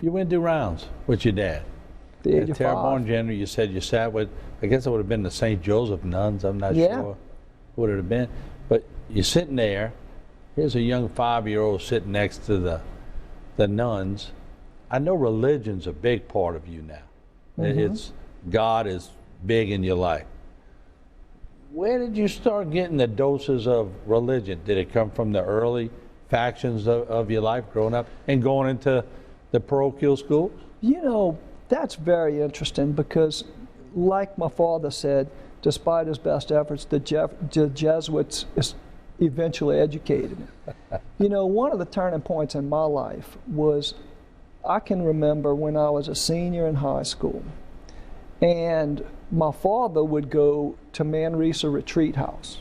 You went to rounds with your dad. The age of Terrebonne 5. General, you said you sat with, I guess it would have been the St. Joseph nuns, I'm not Yeah. sure what it would have been. But you're sitting there, here's a young 5-year-old sitting next to the nuns. I know religion's a big part of you now. It's God is big in your life. Where did you start getting the doses of religion? Did it come from the early factions of your life growing up and going into the parochial schools? You know, that's very interesting because, like my father said, despite his best efforts, the Jesuits eventually educated me. You know, one of the turning points in my life was, I can remember when I was a senior in high school, and my father would go to Manresa Retreat House.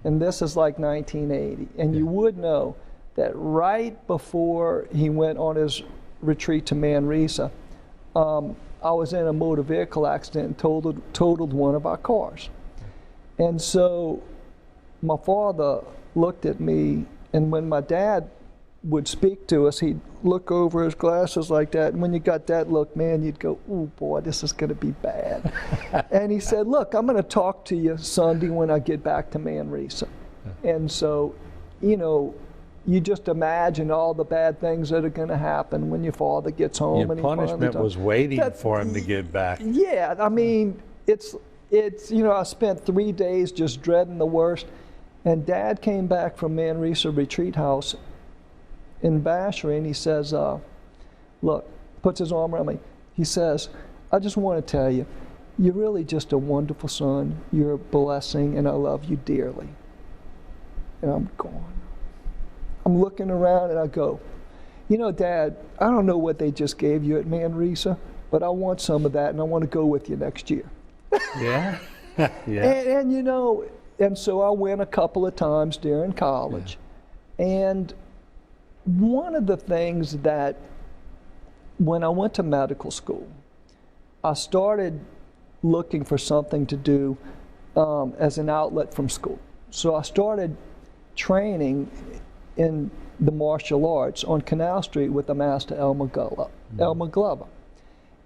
And this is like 1980. And you would know that right before he went on his retreat to Manresa, I was in a motor vehicle accident and totaled one of our cars. And so my father looked at me, and when my dad would speak to us, he'd look over his glasses like that, and when you got that look, man, you'd go, oh boy, this is going to be bad. And he said, look, I'm going to talk to you Sunday when I get back to Manresa. And so, you know, you just imagine all the bad things that are going to happen when your father gets home. Your and punishment was waiting for him to get back. Yeah, I mean, it's you know, I spent 3 days just dreading the worst. And Dad came back from Manresa Retreat House in Basher, and he says, look, puts his arm around me. He says, I just want to tell you, you're really just a wonderful son. You're a blessing, and I love you dearly. And I'm going. I'm looking around, and I go, you know, Dad, I don't know what they just gave you at Manresa, but I want some of that, and I want to go with you next year. Yeah? Yeah. And you know, and so I went a couple of times during college. Yeah. And one of the things that, when I went to medical school, I started looking for something to do as an outlet from school. So I started training in the martial arts on Canal Street with the master Elmer Glover.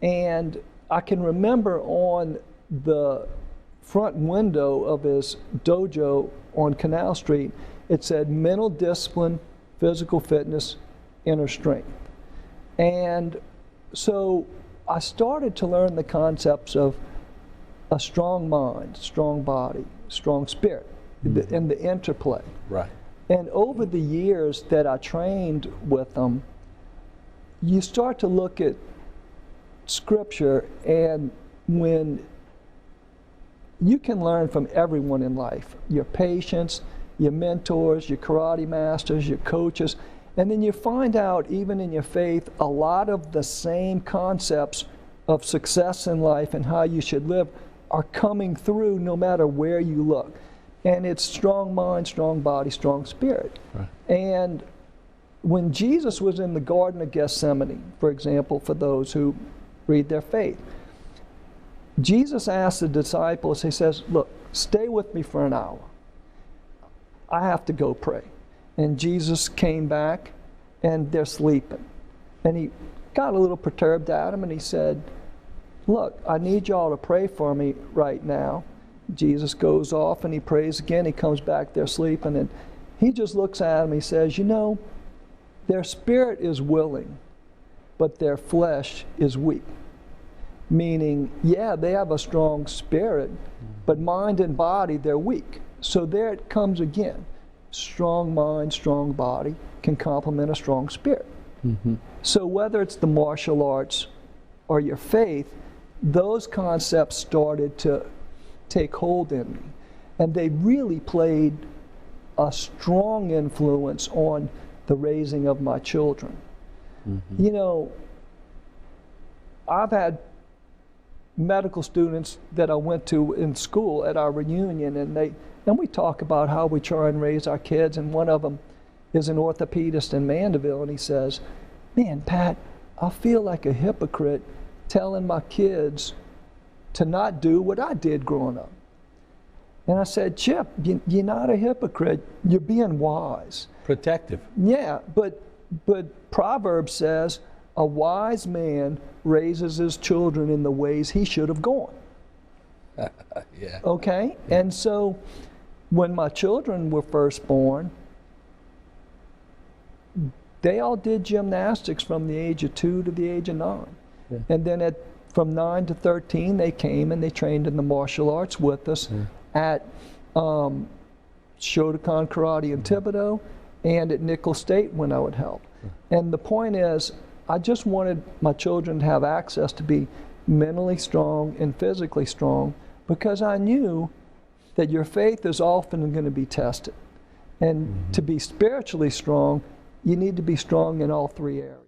And I can remember on the front window of his dojo on Canal Street, it said mental discipline, physical fitness, inner strength. And so I started to learn the concepts of a strong mind, strong body, strong spirit, and the interplay. Right. And over the years that I trained with them, you start to look at scripture, and when you can learn from everyone in life, your patients, your mentors, your karate masters, your coaches, and then you find out, even in your faith, a lot of the same concepts of success in life and how you should live are coming through no matter where you look. And it's strong mind, strong body, strong spirit. Right. And when Jesus was in the Garden of Gethsemane, for example, for those who read their faith, Jesus asked the disciples, he says, look, stay with me for an hour. I have to go pray. And Jesus came back, and they're sleeping. And he got a little perturbed at them, and he said, look, I need y'all to pray for me right now. Jesus goes off, and he prays again. He comes back, they're sleeping, and he just looks at them. He says, you know, their spirit is willing, but their flesh is weak. Meaning, yeah, they have a strong spirit, but mind and body, they're weak. So there it comes again. Strong mind, strong body can complement a strong spirit. Mm-hmm. So whether it's the martial arts or your faith, those concepts started to take hold in me. And they really played a strong influence on the raising of my children. Mm-hmm. You know, I've had medical students that I went to in school at our reunion, and we talk about how we try and raise our kids, and one of them is an orthopedist in Mandeville, and he says, man, Pat, I feel like a hypocrite telling my kids to not do what I did growing up. And I said, Chip, you're not a hypocrite, you're being wise. Protective. Yeah, but Proverbs says, a wise man raises his children in the ways he should have gone. Yeah. Okay? And so when my children were first born, they all did gymnastics from the age of 2 to the age of 9. Yeah. And then from 9 to 13, they came and they trained in the martial arts with us at Shotokan Karate in Thibodaux and at Nicholls State when I would help. And the point is, I just wanted my children to have access to be mentally strong and physically strong, because I knew that your faith is often going to be tested. And to be spiritually strong, you need to be strong in all 3 areas.